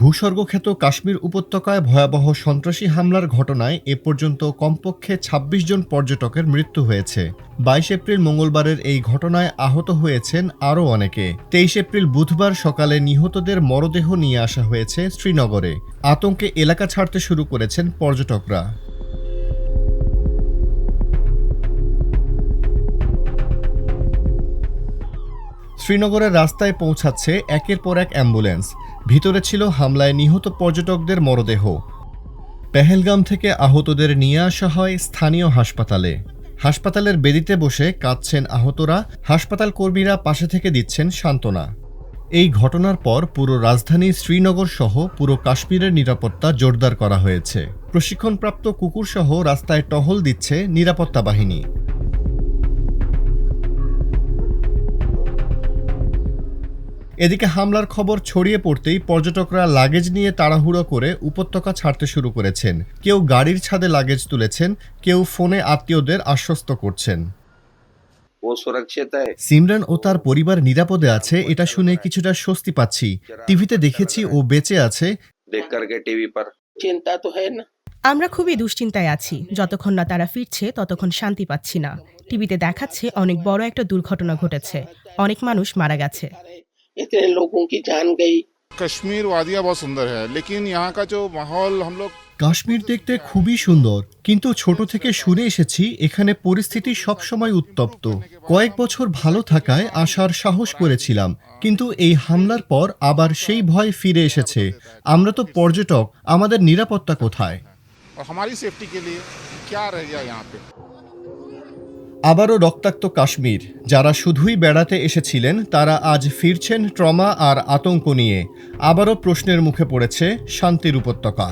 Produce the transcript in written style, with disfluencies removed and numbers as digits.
ভূস্বর্গখ্যাত কাশ্মীর উপত্যকায় ভয়াবহ সন্ত্রাসী হামলার ঘটনায় এ পর্যন্ত কমপক্ষে ২৬ জন পর্যটকের মৃত্যু হয়েছে। ২২ এপ্রিল মঙ্গলবারের এই ঘটনায় আহত হয়েছেন আরও অনেকে। ২৩ এপ্রিল বুধবার সকালে নিহতদের মরদেহ নিয়ে আসা হয়েছে শ্রীনগরে। আতঙ্কে এলাকা ছাড়তে শুরু করেছেন পর্যটকরা। শ্রীনগরের রাস্তায় পৌঁছাচ্ছে একের পর এক অ্যাম্বুলেন্স। ভিতরে ছিল হামলায় নিহত পর্যটকদের মরদেহ। পেহেলগাম থেকে আহতদের নিয়ে আসা হয় স্থানীয় হাসপাতালে। হাসপাতালের বেদিতে বসে কাঁদছেন আহতরা, হাসপাতাল কর্মীরা পাশে থেকে দিচ্ছেন সান্ত্বনা। এই ঘটনার পর পুরো রাজধানী শ্রীনগর সহ পুরো কাশ্মীরের নিরাপত্তা জোরদার করা হয়েছে। প্রশিক্ষণপ্রাপ্ত কুকুরসহ রাস্তায় টহল দিচ্ছে নিরাপত্তা বাহিনী। এদিকে হামলার খবর ছড়িয়ে পড়তেই পর্যটকরা লাগেজ নিয়ে তাড়াহুড়ো করে উপত্যকা ছাড়তে শুরু করেছেন। কেউ গাড়ির ছাদে লাগেজ তুলেছেন, কেউ ফোনে আত্মীয়দের আশ্বস্ত করছেন। সিমরান ও তার পরিবার নিরাপদে আছে, এটা শুনে কিছুটা স্বস্তি পাচ্ছি। টিভিতে দেখেছি ও বেঁচে আছে। আমরা খুবই দুশ্চিন্তায় আছি। যতক্ষণ না তারা ফিরছে ততক্ষণ শান্তি পাচ্ছি না। টিভিতে দেখাচ্ছে অনেক বড় একটা দুর্ঘটনা ঘটেছে, অনেক মানুষ মারা গেছে। इतने लोगों की जान गई। कश्मीर वादियाँ बहुत सुंदर है, लेकिन यहाँ का जो माहौल हम लोग কাশ্মীর দেখতে খুবই সুন্দর, কিন্তু ছোট থেকে শুনে এসেছি এখানে পরিস্থিতি সবসময় উত্তপ্ত। কয়েক বছর ভালো থাকায় আসার সাহস করেছিলাম, কিন্তু এই হামলার পর আবার সেই ভয় ফিরে এসেছে। আমরা তো পর্যটক, আমাদের নিরাপত্তা কোথায়? और हमारी सेफ्टी के लिए क्या रह गया यहाँ पे। আবারও রক্তাক্ত কাশ্মীর। যারা শুধুই বেড়াতে এসেছিলেন তারা আজ ফিরছেন ট্রমা আর আতঙ্ক নিয়ে। আবারও প্রশ্নের মুখে পড়েছে শান্তির উপত্যকা।